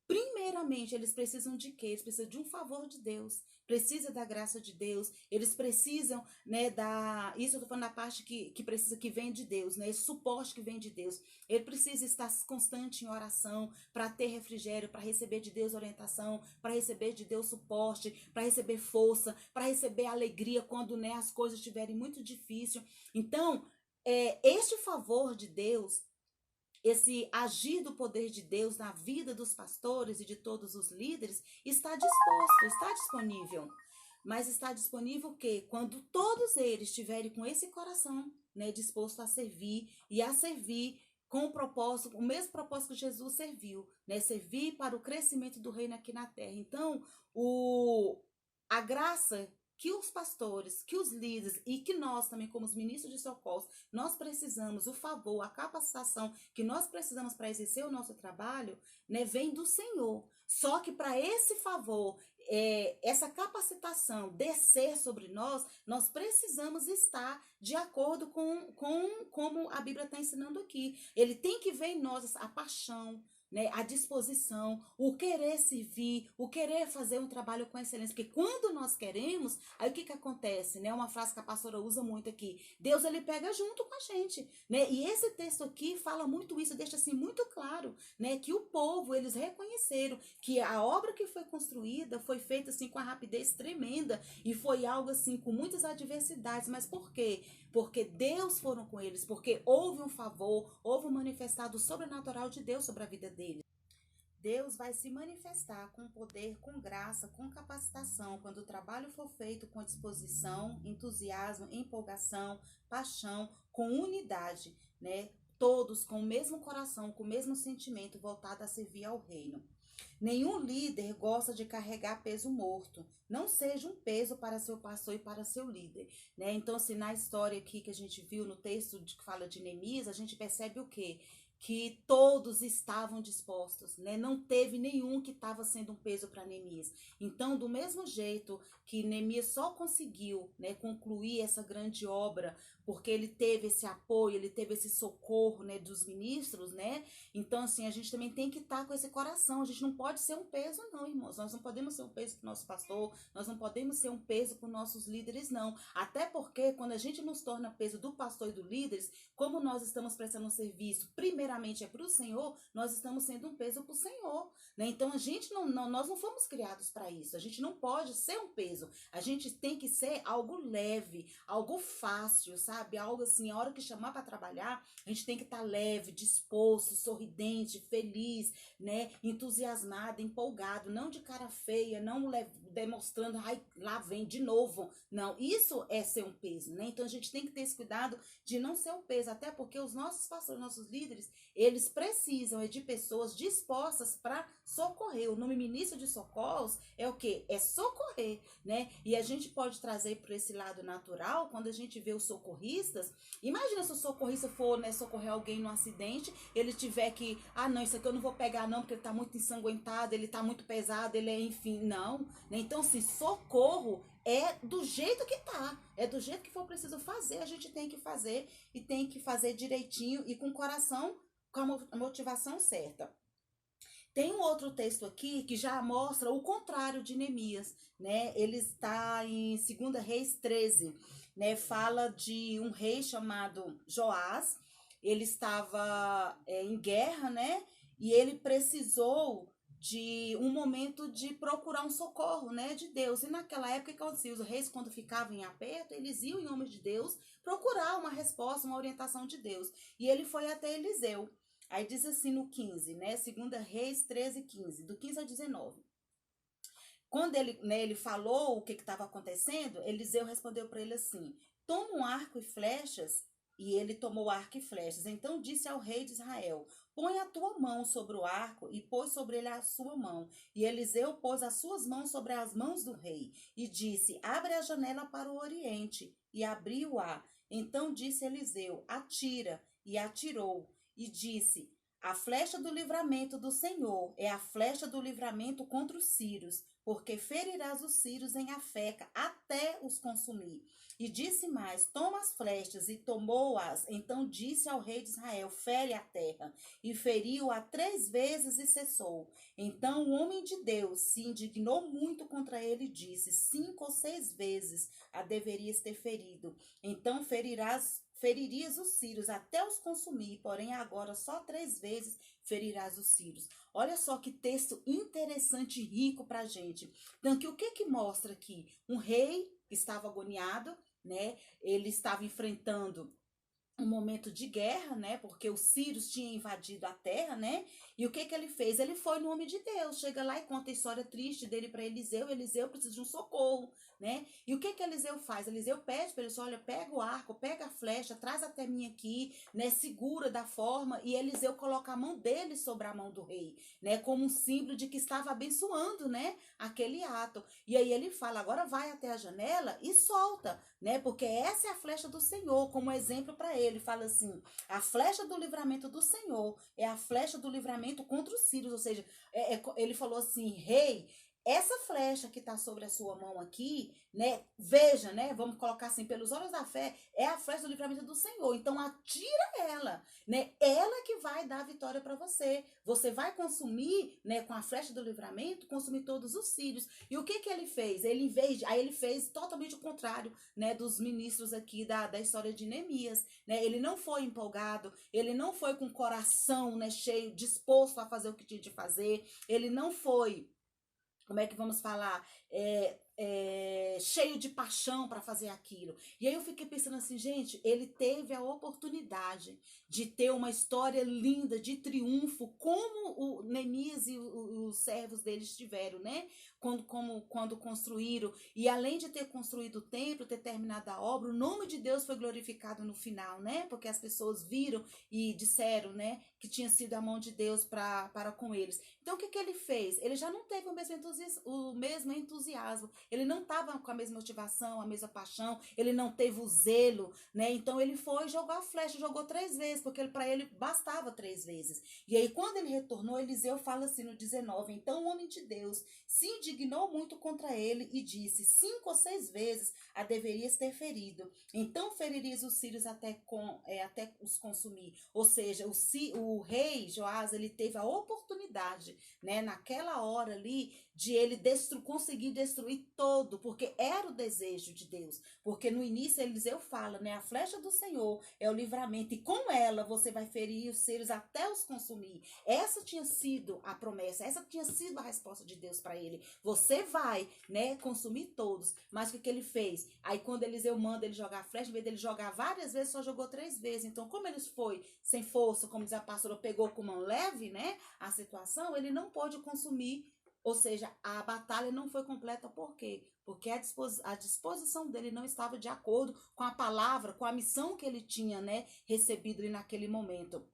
primeiramente, eles precisam de quê? Eles precisam de um favor de Deus, precisa da graça de Deus, eles precisam, né, isso eu tô falando da parte que precisa, que vem de Deus, né, esse suporte que vem de Deus. Ele precisa estar constante em oração para ter refrigério, para receber de Deus orientação, para receber de Deus suporte, para receber força, para receber alegria quando, né, as coisas estiverem muito difíceis. Então, este favor de Deus, esse agir do poder de Deus na vida dos pastores e de todos os líderes está disposto, está disponível. Mas está disponível o quê? Quando todos eles estiverem com esse coração, né, disposto a servir e a servir com o propósito, o mesmo propósito que Jesus serviu, né, servir para o crescimento do reino aqui na terra. Então, a graça que os pastores, que os líderes e que nós também, como os ministros de socorro, nós precisamos, o favor, a capacitação que nós precisamos para exercer o nosso trabalho, né, vem do Senhor. Só que para esse favor, essa capacitação descer sobre nós, nós precisamos estar de acordo com como a Bíblia está ensinando aqui. Ele tem que ver em nós a paixão, né, a disposição, o querer servir, o querer fazer um trabalho com excelência, porque quando nós queremos, aí o que acontece, né? Uma frase que a pastora usa muito aqui, Deus, ele pega junto com a gente, né? E esse texto aqui fala muito isso, deixa assim muito claro, né, que o povo, eles reconheceram que a obra que foi construída foi feita assim com a rapidez tremenda e foi algo assim com muitas adversidades, mas por quê? Porque Deus foram com eles, porque houve um favor, houve um manifestado sobrenatural de Deus sobre a vida deles. Deus vai se manifestar com poder, com graça, com capacitação, quando o trabalho for feito com disposição, entusiasmo, empolgação, paixão, com unidade, né? Todos com o mesmo coração, com o mesmo sentimento voltado a servir ao reino. Nenhum líder gosta de carregar peso morto. Não seja um peso para seu pastor e para seu líder, né? Então, assim, na história aqui que a gente viu no texto que fala de Neemias, a gente percebe o quê? Que todos estavam dispostos, né? Não teve nenhum que estava sendo um peso para Neemias. Então, do mesmo jeito que Neemias só conseguiu, né, concluir essa grande obra, porque ele teve esse apoio, ele teve esse socorro, né, dos ministros, né? Então, assim, a gente também tem que estar com esse coração. A gente não pode ser um peso, não, irmãos. Nós não podemos ser um peso para o nosso pastor, nós não podemos ser um peso para os nossos líderes, não. Até porque, quando a gente nos torna peso do pastor e do líderes, como nós estamos prestando um serviço, primeiramente, primeiramente é para o Senhor, nós estamos sendo um peso para o Senhor, né? Então a gente nós não fomos criados para isso. A gente não pode ser um peso. A gente tem que ser algo leve, algo fácil, sabe? Algo assim, a hora que chamar para trabalhar, a gente tem que estar leve, disposto, sorridente, feliz, né? Entusiasmado, empolgado, não de cara feia, não demonstrando, ai, lá vem de novo. Não, isso é ser um peso, né? Então a gente tem que ter esse cuidado de não ser um peso, até porque os nossos pastores, nossos líderes, eles precisam de pessoas dispostas para socorrer. O nome ministro de socorros é o quê? É socorrer, né? E a gente pode trazer para esse lado natural, quando a gente vê os socorristas. Imagina se o socorrista for, né, socorrer alguém no acidente, ele tiver que, não, isso aqui eu não vou pegar não, porque ele tá muito ensanguentado, ele tá muito pesado, ele é, enfim, não, né? Então, assim, socorro é do jeito que tá, é do jeito que for preciso fazer, a gente tem que fazer, e tem que fazer direitinho e com o coração, com a motivação certa. Tem um outro texto aqui que já mostra o contrário de Neemias, né? Ele está em 2 Reis 13, né? Fala de um rei chamado Joás. Ele estava em guerra, né? E ele precisou de um momento de procurar um socorro, né, de Deus. E naquela época, o que acontecia? Os reis, quando ficavam em aperto, eles iam em nome de Deus procurar uma resposta, uma orientação de Deus. E ele foi até Eliseu. Aí diz assim no 15, né? 2 Reis 13, 15, do 15 ao 19. Quando ele, né, ele falou o que estava acontecendo, Eliseu respondeu para ele assim: toma um arco e flechas. E ele tomou arco e flechas. Então disse ao rei de Israel: põe a tua mão sobre o arco e pôs sobre ele a sua mão. E Eliseu pôs as suas mãos sobre as mãos do rei. E disse: abre a janela para o oriente. E abriu-a. Então disse Eliseu: atira. E atirou. E disse: a flecha do livramento do Senhor é a flecha do livramento contra os sírios, porque ferirás os sírios em Afeca até os consumir. E disse mais: toma as flechas, e tomou-as. Então disse ao rei de Israel: fere a terra. E feriu-a 3 vezes e cessou. Então o homem de Deus se indignou muito contra ele e disse: 5 ou 6 vezes a deverias ter ferido. Então feririas os sírios até os consumir, porém agora só 3 vezes ferirás os sírios. Olha só que texto interessante e rico pra gente. Então, o que mostra aqui? Um rei estava agoniado, né? Ele estava enfrentando um momento de guerra, né? Porque os sírios tinham invadido a terra, né? E o que ele fez? Ele foi no nome de Deus. Chega lá e conta a história triste dele para Eliseu. Eliseu precisa de um socorro, né? E o que Eliseu faz? Eliseu pede para ele: olha, pega o arco, pega a flecha, traz até mim aqui, né? Segura da forma. E Eliseu coloca a mão dele sobre a mão do rei, né? Como um símbolo de que estava abençoando, né? Aquele ato. E aí ele fala: agora vai até a janela e solta, né? Porque essa é a flecha do Senhor, como exemplo para ele. Ele fala assim: a flecha do livramento do Senhor é a flecha do livramento contra os sírios. Ou seja, ele falou assim: rei, essa flecha que está sobre a sua mão aqui, né? Veja, né? Vamos colocar assim, pelos olhos da fé, é a flecha do livramento do Senhor. Então atira ela, né? Ela que vai dar a vitória para você. Você vai consumir, né? Com a flecha do livramento, consumir todos os sírios. E o que ele fez? Aí ele fez totalmente o contrário, né? Dos ministros aqui da história de Neemias, né? Ele não foi empolgado, ele não foi com o coração, né? Cheio, disposto a fazer o que tinha de fazer. Ele não foi, como é que vamos falar, cheio de paixão para fazer aquilo. E aí eu fiquei pensando assim, gente, ele teve a oportunidade de ter uma história linda, de triunfo, como o Neemias e os servos deles tiveram, né? Quando construíram, e além de ter construído o templo, ter terminado a obra, o nome de Deus foi glorificado no final, né? Porque as pessoas viram e disseram, né, que tinha sido a mão de Deus para com eles. Então o que ele fez? Ele já não teve o mesmo entusiasmo, ele não estava com a mesma motivação, a mesma paixão, ele não teve o zelo, né? Então ele foi e jogou a flecha, jogou 3 vezes, porque para ele bastava 3 vezes. E aí quando ele retornou, Eliseu fala assim no 19: então o homem de Deus se indignou muito contra ele e disse: 5 ou 6 vezes a deverias ter ferido. Então feririas os sírios até os consumir. Ou seja, o rei Joás, ele teve a oportunidade, né, naquela hora ali, de ele conseguir destruir todo, porque era o desejo de Deus. Porque no início Eliseu fala, né? A flecha do Senhor é o livramento, e com ela você vai ferir os seres até os consumir. Essa tinha sido a promessa, essa tinha sido a resposta de Deus para ele. Você vai, né, consumir todos. Mas o que ele fez? Aí quando Eliseu manda ele jogar a flecha, em vez dele jogar várias vezes, só jogou 3 vezes. Então, como ele foi sem força, como diz a pastora, pegou com mão leve, né, a situação, ele não pôde consumir. Ou seja, a batalha não foi completa. Por quê? Porque a disposição dele não estava de acordo com a palavra, com a missão que ele tinha, né, recebido ali naquele momento.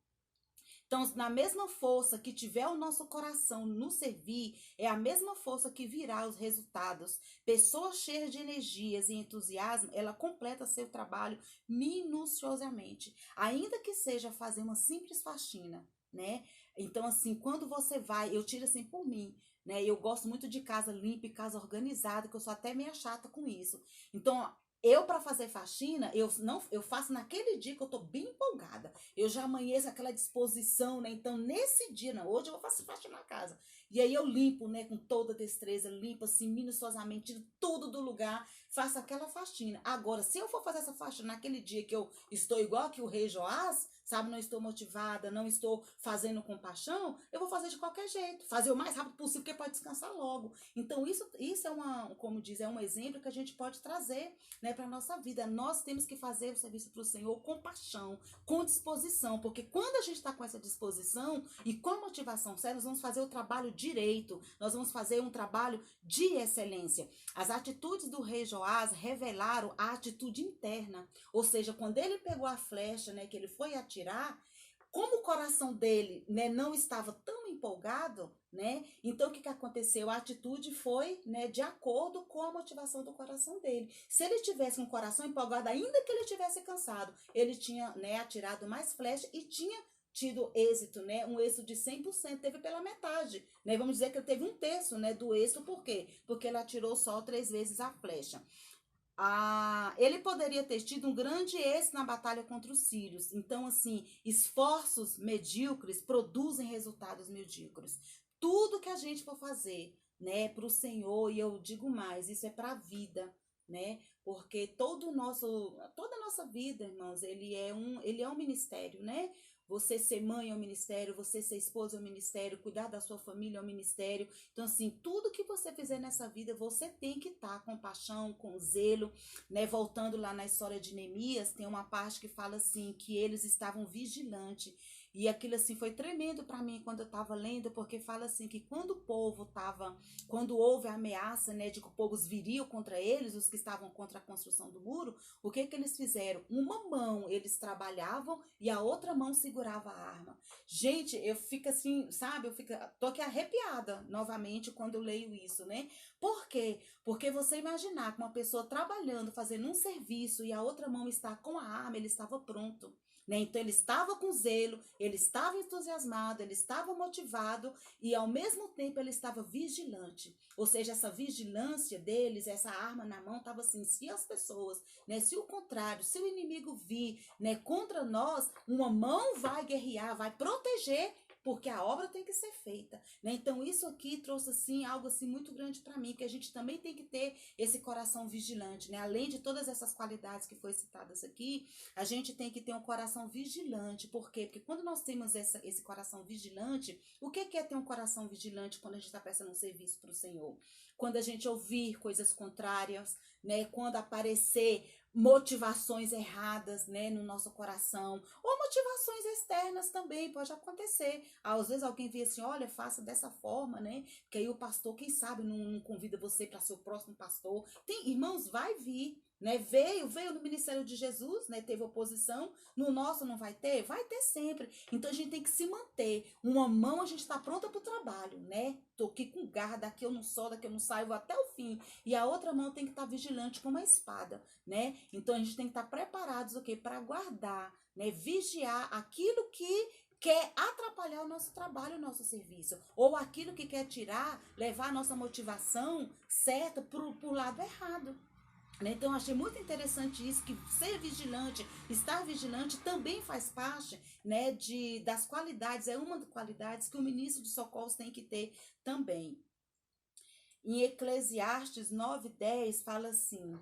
Então, na mesma força que tiver o nosso coração no servir, é a mesma força que virá os resultados. Pessoas cheias de energias e entusiasmo, ela completa seu trabalho minuciosamente, ainda que seja fazer uma simples faxina, né? Então, assim, quando você vai, eu tiro assim por mim, né? Eu gosto muito de casa limpa e casa organizada, que eu sou até meio chata com isso. Então, eu, para fazer faxina, eu faço naquele dia que eu tô bem empolgada. Eu já amanheço aquela disposição, né? Então, nesse dia, não, hoje eu vou fazer faxina na casa. E aí eu limpo, né, com toda destreza, limpo assim, minuciosamente, tiro tudo do lugar, faço aquela faxina. Agora, se eu for fazer essa faxina naquele dia que eu estou igual que o rei Joás, sabe, não estou motivada, não estou fazendo com paixão, eu vou fazer de qualquer jeito, fazer o mais rápido possível, porque pode descansar logo. Então, isso é como diz, é um exemplo que a gente pode trazer, né, para a nossa vida. Nós temos que fazer o serviço para o Senhor com paixão, com disposição, porque quando a gente está com essa disposição e com a motivação certa, nós vamos fazer o trabalho direito, nós vamos fazer um trabalho de excelência. As atitudes do rei Joás revelaram a atitude interna, ou seja, quando ele pegou a flecha, né, que ele foi atirar, como o coração dele, né, não estava tão empolgado, né? Então o que aconteceu? A atitude foi, né, de acordo com a motivação do coração dele. Se ele tivesse um coração empolgado, ainda que ele tivesse cansado, ele tinha, né, atirado mais flecha e tinha tido êxito, né? Um êxito de 100%, teve pela metade, né? Vamos dizer que ele teve 1/3, né, do êxito. Por quê? Porque ele atirou só 3 vezes a flecha. Ele poderia ter tido um grande êxito na batalha contra os sírios. Então, assim, esforços medíocres produzem resultados medíocres. Tudo que a gente for fazer, né, para o Senhor, e eu digo mais, isso é para a vida, né? Porque toda a nossa vida, irmãos, ele é um ministério, né? Você ser mãe é um ministério, você ser esposa é um ministério, cuidar da sua família é um ministério. Então, assim, tudo que você fizer nessa vida, você tem que estar com paixão, com zelo, né? Voltando lá na história de Neemias, tem uma parte que fala assim, que eles estavam vigilantes. E aquilo assim foi tremendo para mim quando eu estava lendo, porque fala assim que quando houve a ameaça, né, de que o povo viriam contra eles, os que estavam contra a construção do muro, o que eles fizeram? Uma mão eles trabalhavam e a outra mão segurava a arma. Gente, eu fico assim, sabe, tô aqui arrepiada novamente quando eu leio isso, né? Por quê? Porque você imaginar que uma pessoa trabalhando, fazendo um serviço e a outra mão está com a arma, ele estava pronto. Né? Então ele estava com zelo, ele estava entusiasmado, ele estava motivado e ao mesmo tempo ele estava vigilante. Ou seja, essa vigilância deles, essa arma na mão, estava assim, se as pessoas, né, se o contrário, se o inimigo vir, né, contra nós, uma mão vai guerrear, vai proteger, porque a obra tem que ser feita, né? Então isso aqui trouxe assim algo assim muito grande para mim, que a gente também tem que ter esse coração vigilante, né? Além de todas essas qualidades que foi citadas aqui, a gente tem que ter um coração vigilante. Por quê? Porque quando nós temos esse coração vigilante, o que é ter um coração vigilante quando a gente está prestando um serviço para o Senhor? Quando a gente ouvir coisas contrárias, né? Quando aparecer motivações erradas, né, no nosso coração, ou motivações externas também, pode acontecer. Às vezes alguém vê assim, olha, faça dessa forma, né, que aí o pastor, quem sabe, não convida você para ser o próximo pastor. Tem, irmãos, vai vir, né, veio no ministério de Jesus, né, teve oposição, no nosso não vai ter? Vai ter sempre. Então a gente tem que se manter. Uma mão a gente está pronta para o trabalho, né, tô aqui com garra, daqui eu não sou, daqui eu não saio, vou até o fim. E a outra mão tem que estar vigilante com uma espada, né? Então a gente tem que estar preparados, ok, para guardar, né, vigiar aquilo que quer atrapalhar o nosso trabalho, o nosso serviço, ou aquilo que quer tirar, levar a nossa motivação certa para o lado errado. Então, eu achei muito interessante isso, que ser vigilante, estar vigilante também faz parte, né, das qualidades, é uma das qualidades que o ministro de socorros tem que ter também. Em Eclesiastes 9:10 fala assim,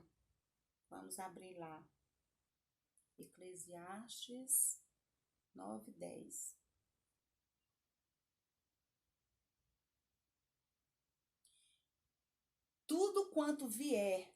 vamos abrir lá. Eclesiastes 9:10. Tudo quanto vier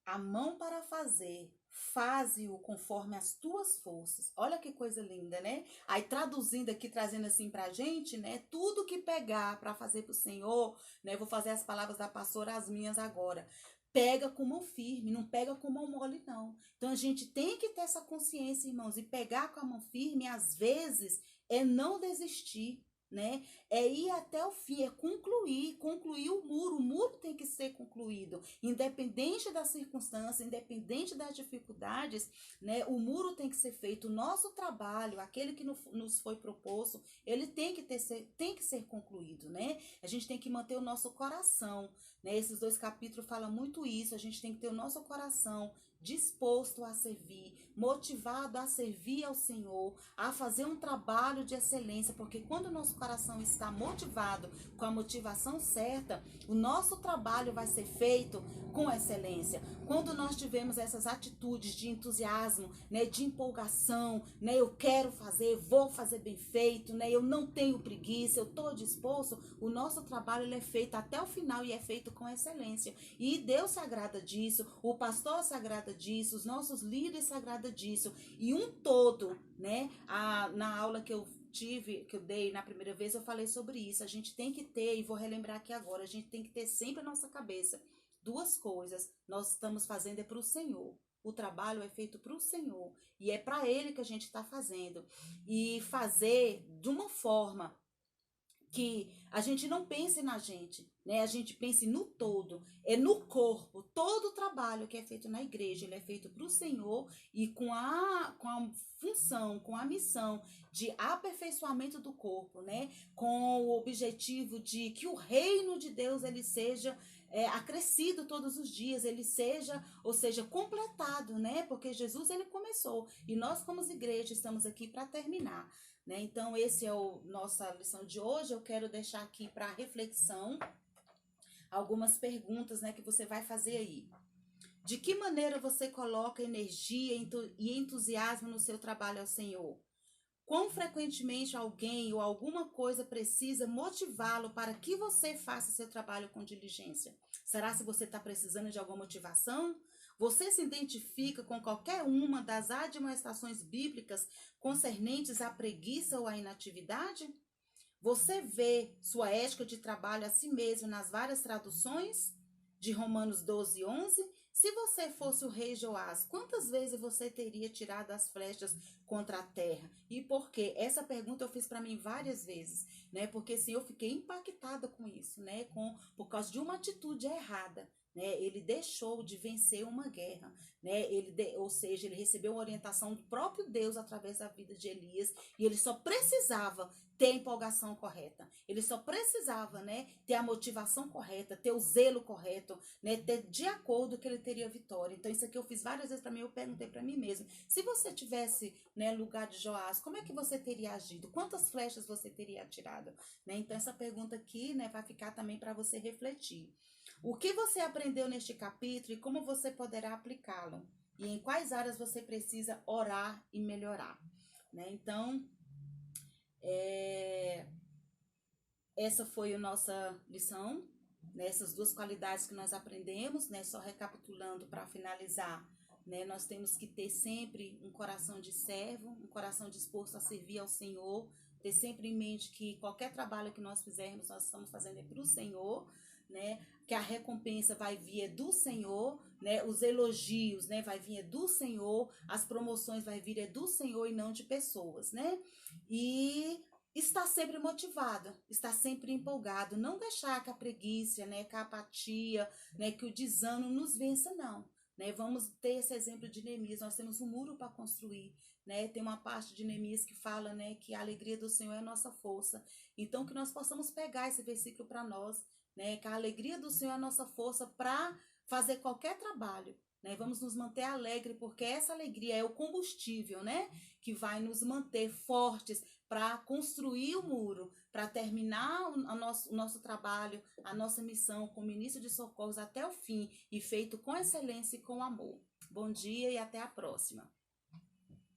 a mão para fazer, faze-o conforme as tuas forças. Olha que coisa linda, né? Aí traduzindo aqui, trazendo assim pra gente, né? Tudo que pegar para fazer pro Senhor, né? Vou fazer as palavras da pastora, as minhas agora. Pega com mão firme, não pega com mão mole, não. Então a gente tem que ter essa consciência, irmãos, e pegar com a mão firme, às vezes, é não desistir, né? É ir até o fim, é concluir o muro tem que ser concluído, independente da circunstância, independente das dificuldades, né? O muro tem que ser feito, o nosso trabalho, aquele que nos foi proposto, ele tem que ser concluído, né? A gente tem que manter o nosso coração, né? Esses 2 capítulos falam muito isso, a gente tem que ter o nosso coração disposto a servir, motivado a servir ao Senhor, a fazer um trabalho de excelência, porque quando o nosso coração está motivado, com a motivação certa, o nosso trabalho vai ser feito com excelência. Quando nós tivermos essas atitudes de entusiasmo, né, de empolgação, né, eu quero fazer, vou fazer bem feito, né, eu não tenho preguiça, eu estou disposto, o nosso trabalho ele é feito até o final e é feito com excelência. E Deus se agrada disso, o pastor se agrada disso, os nossos líderes se agradam disso. E um todo, né, na aula que eu dei na primeira vez, eu falei sobre isso. A gente tem que ter, e vou relembrar aqui agora, a gente tem que ter sempre na nossa cabeça 2 coisas. Nós estamos fazendo é para o Senhor. O trabalho é feito para o Senhor. E é para Ele que a gente está fazendo. E fazer de uma forma que a gente não pense na gente, né? A gente pense no todo, é no corpo. Todo o trabalho que é feito na igreja, ele é feito para o Senhor e com a função, com a missão de aperfeiçoamento do corpo, né? Com o objetivo de que o reino de Deus ele seja acrescido todos os dias, ele seja, ou seja, completado, né? Porque Jesus ele começou e nós como igreja estamos aqui para terminar. Né? Então, esse é a nossa lição de hoje. Eu quero deixar aqui para reflexão algumas perguntas, né, que você vai fazer aí. De que maneira você coloca energia e entusiasmo no seu trabalho ao Senhor? Quão frequentemente alguém ou alguma coisa precisa motivá-lo para que você faça seu trabalho com diligência? Será se você está precisando de alguma motivação? Você se identifica com qualquer uma das admoestações bíblicas concernentes à preguiça ou à inatividade? Você vê sua ética de trabalho a si mesmo nas várias traduções de Romanos 12:11? Se você fosse o rei Joás, quantas vezes você teria tirado as flechas contra a terra? E por quê? Essa pergunta eu fiz para mim várias vezes, né? Porque assim, eu fiquei impactada com isso, né? Por causa de uma atitude errada. Né, ele deixou de vencer uma guerra, né? Ou seja, ele recebeu uma orientação do próprio Deus através da vida de Elias e ele só precisava ter a empolgação correta, ele só precisava, né, ter a motivação correta, ter o zelo correto, né, ter de acordo que ele teria vitória. Então isso aqui eu fiz várias vezes para mim, eu perguntei para mim mesma, se você tivesse, né, lugar de Joás, como é que você teria agido? Quantas flechas você teria atirado? Né? Então essa pergunta aqui, né, vai ficar também para você refletir. O que você aprendeu neste capítulo e como você poderá aplicá-lo? E em quais áreas você precisa orar e melhorar? Né? Então, essa foi a nossa lição, né? Essas 2 qualidades que nós aprendemos, né? Só recapitulando para finalizar, né? Nós temos que ter sempre um coração de servo, um coração disposto a servir ao Senhor, ter sempre em mente que qualquer trabalho que nós fizermos, nós estamos fazendo para o Senhor, né? Que a recompensa vai vir do Senhor, né? Os elogios, né? Vai vir do Senhor, as promoções vai vir do Senhor e não de pessoas, né? E estar sempre motivado, estar sempre empolgado, não deixar que a preguiça, né, que a apatia, né, que o desânimo nos vença, não. Né? Vamos ter esse exemplo de Neemias, nós temos um muro para construir, né? Tem uma parte de Neemias que fala, né, que a alegria do Senhor é a nossa força. Então que nós possamos pegar esse versículo para nós, né, que a alegria do Senhor é a nossa força para fazer qualquer trabalho. Né? Vamos nos manter alegres, porque essa alegria é o combustível, né, que vai nos manter fortes para construir o muro, para terminar o nosso trabalho, a nossa missão como ministro de socorros até o fim e feito com excelência e com amor. Bom dia e até a próxima.